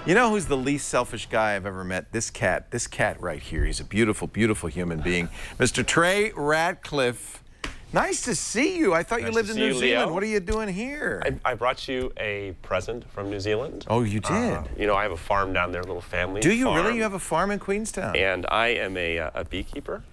You know who's the least selfish guy I've ever met? This cat right here. He's a beautiful, beautiful human being. Mr. Trey Ratcliff. Nice to see you. I thought you lived in New Zealand. What are you doing here? I brought you a present from New Zealand. Oh, you did? You know, I have a farm down there, a little family Do you farm. really? You have a farm in Queenstown? And I am a beekeeper.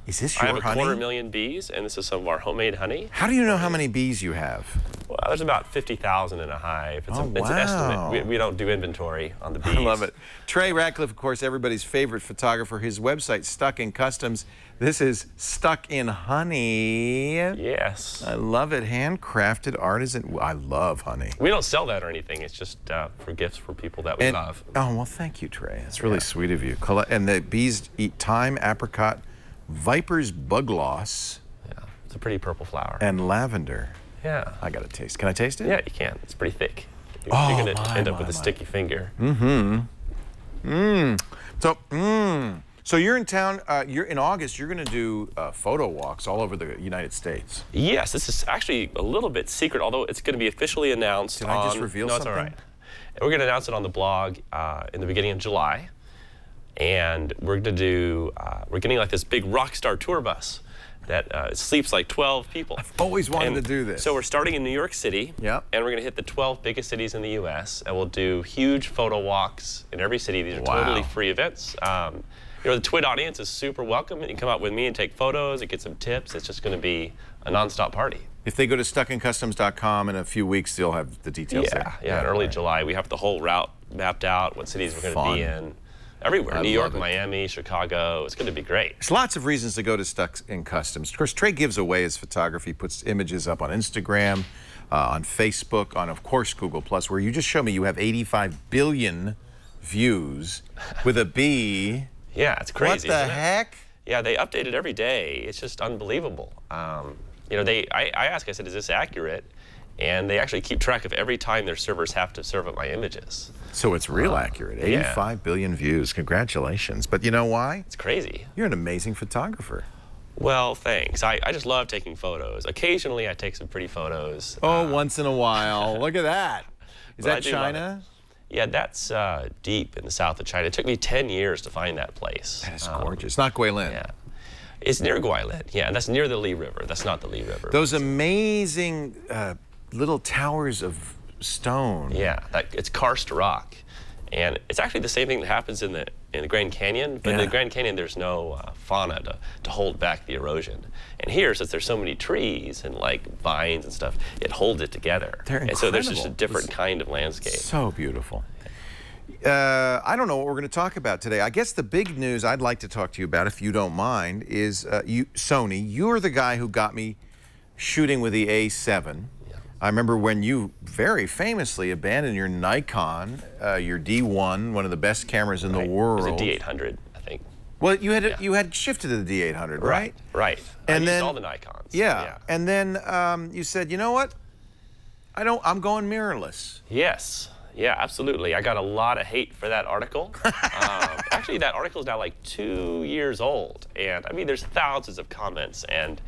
Is this your honey? I have 250,000 bees, and this is some of our homemade honey. How do you know how many bees you have? Well, there's about 50,000 in a hive. It's an estimate. We don't do inventory on the bees. I love it. Trey Ratcliff, of course, everybody's favorite photographer. His website, Stuck in Customs. This is Stuck in Honey. Yes. I love it. Handcrafted artisan. I love honey. We don't sell that or anything. It's just for gifts for people that we love. Oh, well, thank you, Trey. That's really sweet of you. And the bees eat thyme, apricot, viper's bug loss. Yeah, it's a pretty purple flower. And lavender. Yeah. I got to taste. Can I taste it? Yeah, you can. It's pretty thick. You're going to end up with a sticky finger. So you're in town, you're in August, you're going to do photo walks all over the United States. Yes, this is actually a little bit secret, although it's going to be officially announced. Did I just reveal something? No, it's all right. We're going to announce it on the blog in the beginning of July. And we're going to do, we're getting like this big rock star tour bus that sleeps like 12 people. I've always wanted to do this. So we're starting in New York City, and we're going to hit the 12 biggest cities in the U.S., and we'll do huge photo walks in every city. These are totally free events. You know, the TWiT audience is super welcome. You can come out with me and take photos and get some tips. It's just going to be a nonstop party. If they go to stuckincustoms.com in a few weeks, they'll have the details there. Yeah, in early July. We have the whole route mapped out, what cities we're going to be in. Everywhere, New York, Miami, Chicago. It's going to be great. There's lots of reasons to go to Stuck in Customs. Of course, Trey gives away his photography, puts images up on Instagram, on Facebook, on, of course, Google+, where you just show me you have 85 billion views with a B. Yeah, it's crazy. What the heck? Yeah, they update it every day. It's just unbelievable. You know, I asked, I said, is this accurate? And they actually keep track of every time their servers have to serve up my images. So it's real accurate. 85 billion views. Congratulations. But you know why? It's crazy. You're an amazing photographer. Well, thanks. I just love taking photos. Occasionally, I take some pretty photos. Oh, once in a while. Look at that. Is that China? Yeah, that's deep in the south of China. It took me 10 years to find that place. That is gorgeous. Not Guilin. Yeah. It's near Guilin. Yeah, and that's near the Lee River. That's not the Lee River. Those amazing little towers of stone. Yeah, it's karst rock. And it's actually the same thing that happens in the Grand Canyon, but in the Grand Canyon there's no fauna to hold back the erosion. And here, since there's so many trees and like vines and stuff, it holds it together. They're incredible. And so there's just a different kind of landscape. So beautiful. I don't know what we're going to talk about today. I guess the big news I'd like to talk to you about, if you don't mind, is Sony. You're the guy who got me shooting with the A7. I remember when you very famously abandoned your Nikon, your D1, one of the best cameras in the world. It was a D800, I think. Well, you had shifted to the D800, right? Right. And I then used all the Nikons. Yeah. And then you said, you know what? I'm going mirrorless. Yes. Yeah, absolutely. I got a lot of hate for that article. Actually, that article is now like 2 years old, and I mean, there's thousands of comments and.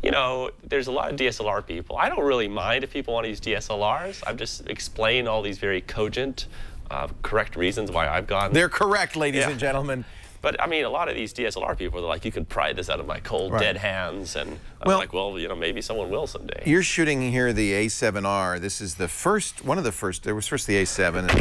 You know, there's a lot of DSLR people. I don't really mind if people want to use DSLRs. I've just explained all these very cogent, correct reasons why I've gone. They're correct, ladies and gentlemen. But I mean, a lot of these DSLR people are like, you could pry this out of my cold, dead hands. And I'm like, well, you know, maybe someone will someday. You're shooting here the A7R. This is the first, one of the first, there was first the A7 and then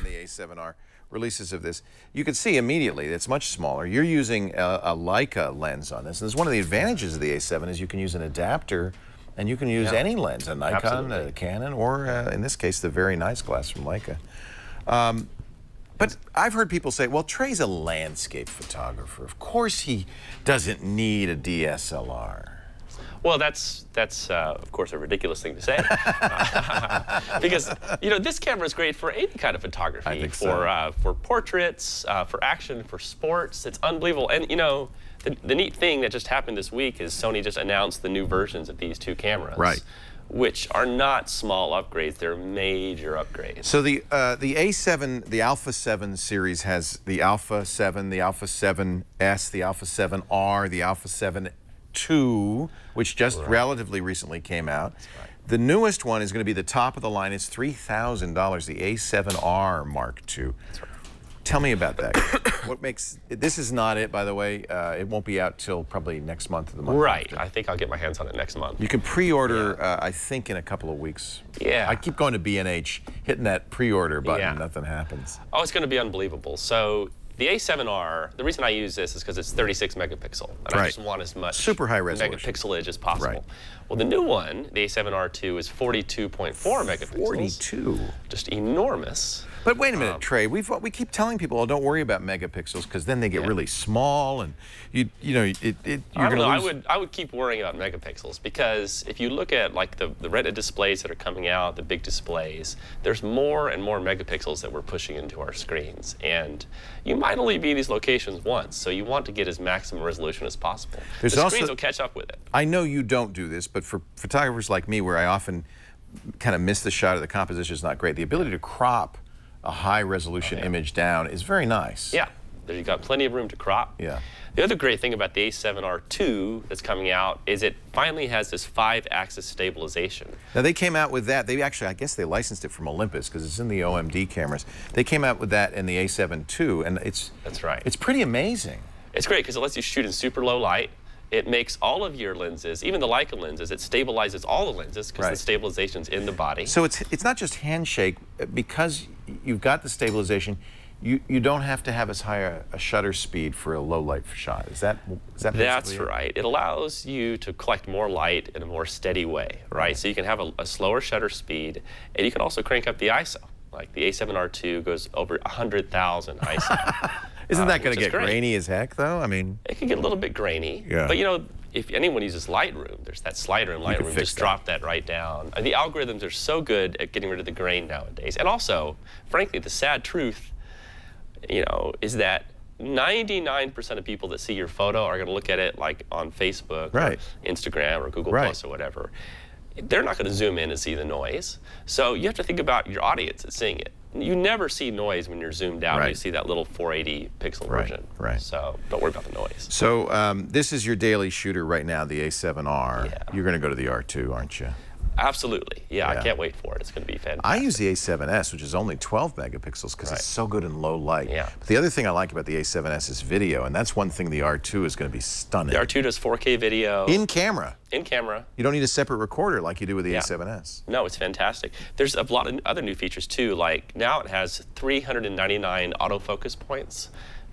the A7R. Releases of this, you can see immediately it's much smaller. You're using a Leica lens on this. And there's one of the advantages of the A7 is you can use an adapter and you can use any lens, a Nikon, a Canon, or in this case, the very nice glass from Leica. But I've heard people say, well, Trey's a landscape photographer. Of course he doesn't need a DSLR. Well, that's of course, a ridiculous thing to say. Because, you know, this camera is great for any kind of photography. I think for portraits, for action, for sports. It's unbelievable. And, you know, the neat thing that just happened this week is Sony just announced the new versions of these two cameras. Right. Which are not small upgrades, they're major upgrades. So the A7, the Alpha 7 series has the Alpha 7, the Alpha 7S, the Alpha 7R, the Alpha 7 II, which just relatively recently came out. The newest one is going to be the top of the line. It's $3,000, the A7R Mark II. That's right. Tell me about that. What makes this is not it, by the way. It won't be out till probably next month or the month Right. after. I think I'll get my hands on it next month. You can pre-order, I think, in a couple of weeks. Yeah. I keep going to B&H, hitting that pre-order button, Yeah. nothing happens. Oh, it's going to be unbelievable. So the A7R, the reason I use this is because it's 36 megapixel, and I just want as much super high resolution megapixelage as possible. Right. Well, the new one, the A7R2, is 42.4 megapixels. 42. Just enormous. But wait a minute, Trey. We keep telling people, oh, don't worry about megapixels because then they get really small, and you're I don't know. lose. I would keep worrying about megapixels because if you look at like the Retina displays that are coming out, the big displays, there's more and more megapixels that we're pushing into our screens, and you might only be in these locations once, so you want to get as maximum resolution as possible. The screens will catch up with it. I know you don't do this, but for photographers like me, where I often kind of miss the shot or the composition is not great, the ability to crop a high-resolution image down is very nice. Yeah, you've got plenty of room to crop. Yeah. The other great thing about the A7R2 that's coming out is it finally has this 5-axis stabilization. Now they came out with that. They actually, I guess they licensed it from Olympus because it's in the OMD cameras. They came out with that in the A7 II, and That's right. It's pretty amazing. It's great because it lets you shoot in super low light. It makes all of your lenses, even the Leica lenses, it stabilizes all the lenses because the stabilization's in the body. So it's not just handshake. Because you've got the stabilization, you don't have to have as high a shutter speed for a low light shot. Is that That's right. It allows you to collect more light in a more steady way, right? So you can have a slower shutter speed, and you can also crank up the ISO. Like the A7R2 goes over 100,000 ISO. Isn't that going to get great. grainy as heck, though? I mean, it can get a little bit grainy. Yeah. But you know, if anyone uses Lightroom, there's that slider in Lightroom. Just drop that right down. The algorithms are so good at getting rid of the grain nowadays. And also, frankly, the sad truth, you know, is that 99% of people that see your photo are going to look at it like on Facebook, or Instagram, or Google Plus, or whatever. They're not going to zoom in and see the noise. So you have to think about your audience that's seeing it. You never see noise when you're zoomed out. You see that little 480 pixel version. So don't worry about the noise. So this is your daily shooter right now, the A7R. Yeah. You're going to go to the R2, aren't you? Absolutely. Yeah, I can't wait for it. It's going to be fantastic. I use the A7S, which is only 12 megapixels because it's so good in low light. Yeah. But the other thing I like about the A7S is video, and that's one thing the R2 is going to be stunning. The R2 does 4K video. In camera. In camera. You don't need a separate recorder like you do with the A7S. No, it's fantastic. There's a lot of other new features too, like now it has 399 autofocus points.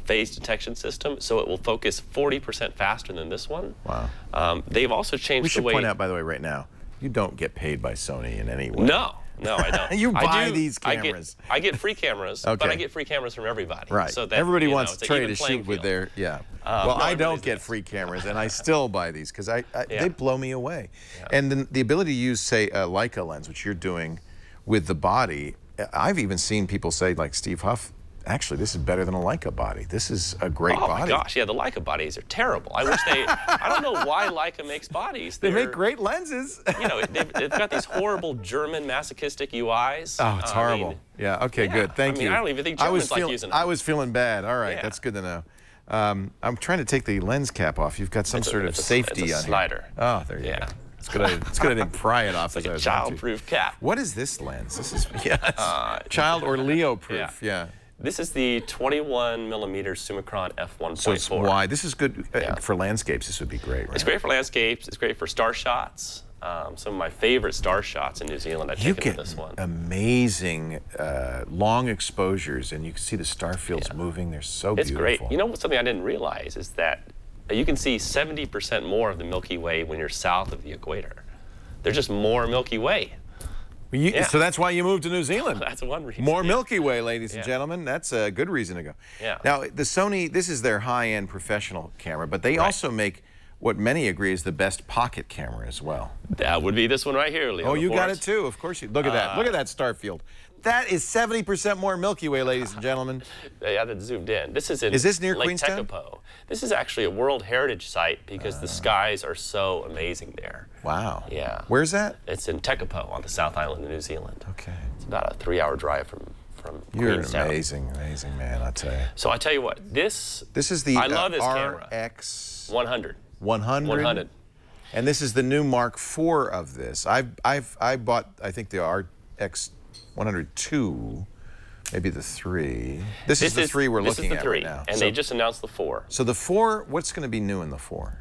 Phase detection system, so it will focus 40% faster than this one. Wow. They've also changed the way... We should point out, by the way, right now, you don't get paid by Sony in any way. No, I don't. You buy these cameras. I get free cameras, but I get free cameras from everybody. Right. So that, everybody wants Trey to shoot field. with their, well, no, I don't get free cameras, and I still buy these because they blow me away. And then the ability to use, say, a Leica lens, which you're doing with the body, I've even seen people say, like Steve Huff, actually, this is better than a Leica body. This is a great body. Oh my gosh, yeah, the Leica bodies are terrible. I wish I don't know why Leica makes bodies. They make great lenses. You know, they've got these horrible German masochistic UIs. Oh, it's horrible. Okay, good. Thank you. I don't even think Germans like using them. I was feeling bad. All right, that's good to know. I'm trying to take the lens cap off. You've got some sort of safety it's a on slider. Here. Oh, there you go. It's good I didn't pry it off. It's like a child-proof cap. What is this lens? This is child or Leo-proof. Yeah. This is the 21mm Summicron f1.4. So it's wide. This is good for landscapes. This would be great, right? It's great for landscapes. It's great for star shots. Some of my favorite star shots in New Zealand I've taken with this one. Amazing long exposures, and you can see the star fields moving. They're so beautiful. It's great. You know, something I didn't realize is that you can see 70% more of the Milky Way when you're south of the equator. There's just more Milky Way. So that's why you moved to New Zealand. That's one reason. More Milky Way, ladies and gentlemen. That's a good reason to go. Now, the Sony, this is their high-end professional camera, but they also make what many agree is the best pocket camera as well. That would be this one right here, Leo. Oh, you got it too. Of course you. Look at that. Look at that star field. That is 70% more Milky Way, ladies and gentlemen. Yeah, that's zoomed in. This is in this near Lake Queenstown? Tekapo. This is actually a World Heritage Site because the skies are so amazing there. Wow. Yeah. Where's that? It's in Tekapo on the South Island of New Zealand. Okay. It's about a 3-hour drive from You're Queenstown. an amazing man, I tell you. So I tell you what, this is the I love this camera. RX 100. 100? 100. And this is the new Mark IV of this. I bought, I think, the RX 102. Maybe the 3. This is the 3 we're looking at right now. And they just announced the 4. So the 4, what's going to be new in the 4?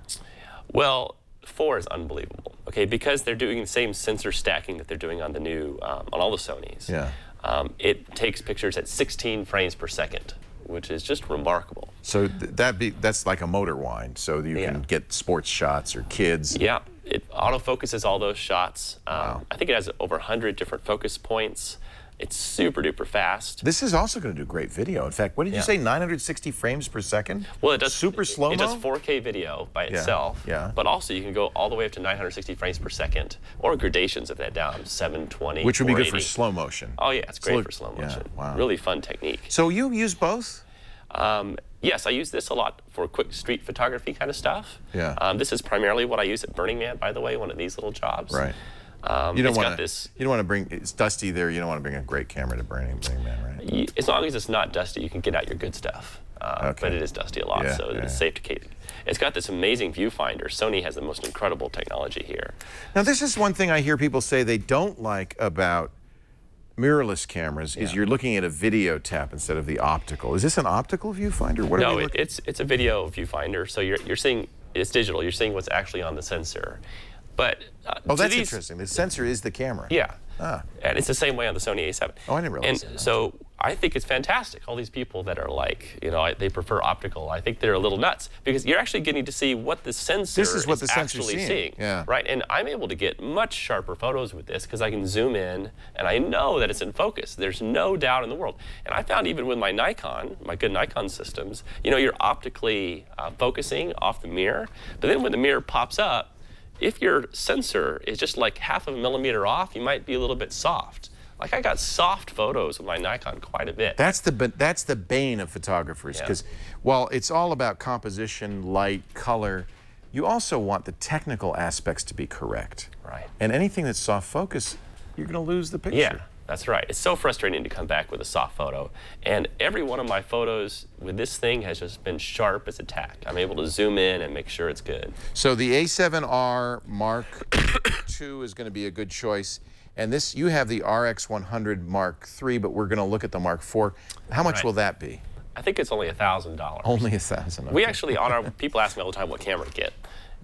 Well, 4 is unbelievable. Okay, because they're doing the same sensor stacking that they're doing on the new, on all the Sonys. Yeah. It takes pictures at 16 frames per second, which is just remarkable. So that's like a motor wind, so you can get sports shots or kids. Yeah, it autofocuses all those shots. Wow. I think it has over 100 different focus points. It's super duper fast. This is also going to do great video. In fact, what did you say, 960 frames per second? Well, it does super slow-mo? It does 4K video by itself. Yeah. But also you can go all the way up to 960 frames per second, or gradations of that down, 720, which would be good for 480. slow motion. Oh yeah, it's great for slow motion. Yeah, wow. Really fun technique. So you use both? Yes, I use this a lot for quick street photography kind of stuff. Yeah. This is primarily what I use at Burning Man, by the way, one of these little jobs. Right. You don't want to bring, it's dusty there, you don't want to bring a great camera to Burning Man, right? As long as it's not dusty, you can get out your good stuff. But it is dusty a lot, so it's safe to keep. It's got this amazing viewfinder. Sony has the most incredible technology here. Now this is one thing I hear people say they don't like about mirrorless cameras is you're looking at a video tap instead of the optical. Is this an optical viewfinder? What no, it's a video viewfinder, so you're seeing, it's digital, you're seeing what's actually on the sensor. But oh, that's interesting. The sensor is the camera. Yeah. Ah. And it's the same way on the Sony A7. Oh, I didn't realize and that. So I think it's fantastic. All these people that are like, you know, they prefer optical. I think they're a little nuts because you're actually getting to see what the sensor is actually seeing. Yeah. Right? And I'm able to get much sharper photos with this because I can zoom in and I know that it's in focus. There's no doubt in the world. And I found even with my Nikon, my good Nikon systems, you know, you're optically focusing off the mirror, but then when the mirror pops up, if your sensor is just like half of a millimeter off, you might be a little bit soft. Like I got soft photos with my Nikon quite a bit. That's the bane of photographers because while it's all about composition, light, color, you also want the technical aspects to be correct. Right. And anything that's soft focus, you're going to lose the picture. Yeah. That's right. It's so frustrating to come back with a soft photo. And every one of my photos with this thing has just been sharp as a tack. I'm able to zoom in and make sure it's good. So the A7R Mark II is going to be a good choice. And this, you have the RX 100 Mark III, but we're going to look at the Mark IV. How much will that be? I think it's only $1,000. Only $1,000. Okay. We actually, people ask me all the time what camera to get.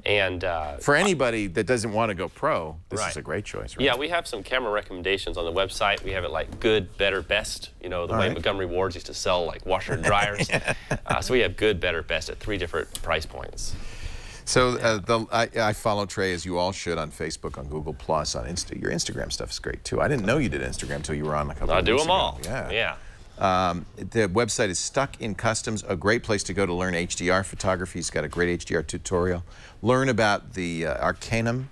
And for anybody that doesn't want to go pro, this is a great choice, right? Yeah, we have some camera recommendations on the website. We have it like good, better, best. You know, the way Montgomery Ward's used to sell like washer and dryers. So we have good, better, best at 3 different price points. So I follow Trey, as you all should, on Facebook, on Google+, on Insta. Your Instagram stuff is great, too. I didn't know you did Instagram until you were on a couple of weeks ago. I do them all. Yeah. The website is Stuck in Customs, a great place to go to learn HDR photography. It's got a great HDR tutorial. Learn about the Arcanum,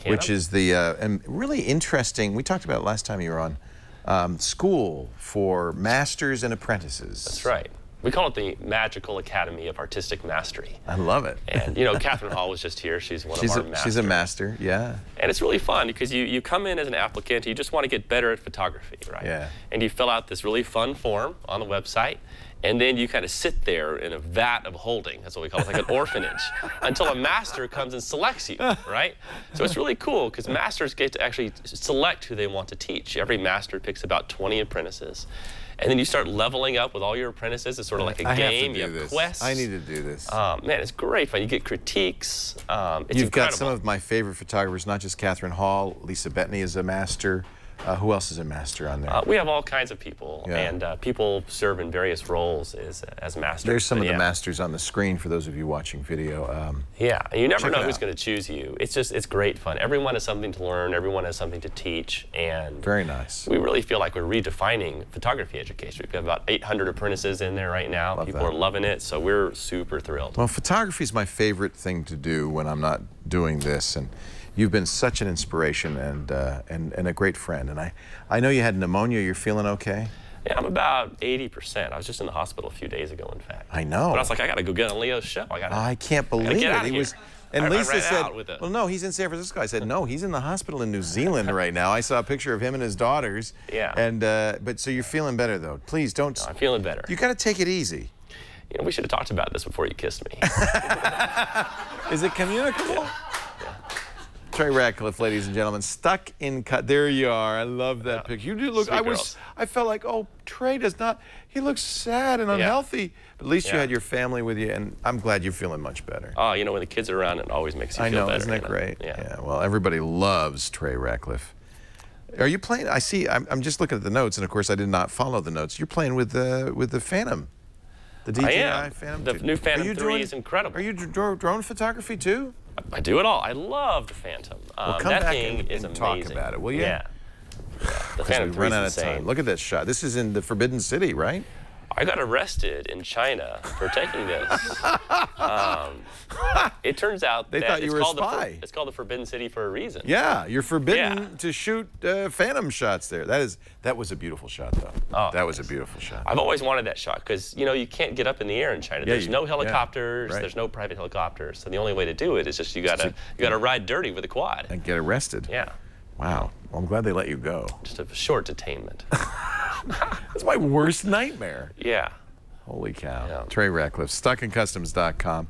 which is the and really interesting. We talked about it last time you were on, school for masters and apprentices. That's right. We call it the Magical Academy of Artistic Mastery. I love it. And, you know, Catherine Hall was just here. She's one of our masters. She's a master, yeah. And it's really fun because you come in as an applicant, you just want to get better at photography, right? Yeah. And you fill out this really fun form on the website, and then you kind of sit there in a vat of holding, that's what we call it, like an orphanage, until a master comes and selects you, right? So it's really cool because masters get to actually select who they want to teach. Every master picks about 20 apprentices. And then you start leveling up with all your apprentices. It's sort of like a game. You have quests. I need to do this. Man, it's great fun. You get critiques. It's You've incredible. got some of my favorite photographers, not just Catherine Hall. Lisa Bettany is a master. Who else is a master on there? We have all kinds of people, and people serve in various roles as masters. There's some of the masters on the screen for those of you watching video. Yeah, and you never know who's going to choose you. It's great fun. Everyone has something to learn. Everyone has something to teach, and very nice. We really feel like we're redefining photography education. We've got about 800 apprentices in there right now. People are loving it, so we're super thrilled. Well, photography is my favorite thing to do when I'm not doing this, and you've been such an inspiration and a great friend. And I know you had pneumonia. You're feeling okay? Yeah, I'm about 80%. I was just in the hospital a few days ago, in fact. I know. But I was like, I got to go get on Leo's show. I can't believe it. He was. And Lisa said, well, no, he's in San Francisco. I said, no, he's in the hospital in New Zealand right now. I saw a picture of him and his daughters. Yeah. And but so you're feeling better though. Please don't. No, I'm feeling better. You got to take it easy. You know, we should have talked about this before you kissed me. Is it communicable? Trey Ratcliff, ladies and gentlemen, stuck in cut. There you are. I love that picture. You do look. I felt like, oh, Trey does not. He looks sad and unhealthy. But at least you had your family with you, and I'm glad you're feeling much better. Oh, you know, when the kids are around, it always makes you feel better. Isn't that great? Yeah. Well, everybody loves Trey Ratcliff. Are you playing? I see. I'm just looking at the notes, and of course, I did not follow the notes. You're playing with the Phantom. The DJI Phantom. The new Phantom 3 is incredible. Are you drone photography too? I do it all. I love the Phantom. Well, come that back thing and is amazing. Talk about it, will you? Yeah. The Phantom 3 is insane. Look at this shot. This is in the Forbidden City, right? I got arrested in China for taking this. It turns out they thought you were a spy. It's called the Forbidden City for a reason. Yeah, you're forbidden to shoot Phantom shots there. That was a beautiful shot, though. Oh, that was a beautiful shot. I've always wanted that shot because you know you can't get up in the air in China. There's no helicopters. There's no private helicopters. So the only way to do it is just you gotta ride dirty with a quad and get arrested. Yeah. Wow. Well, I'm glad they let you go. Just a short detainment. That's my worst nightmare. Yeah. Holy cow. Yeah. Trey Ratcliff, StuckInCustoms.com.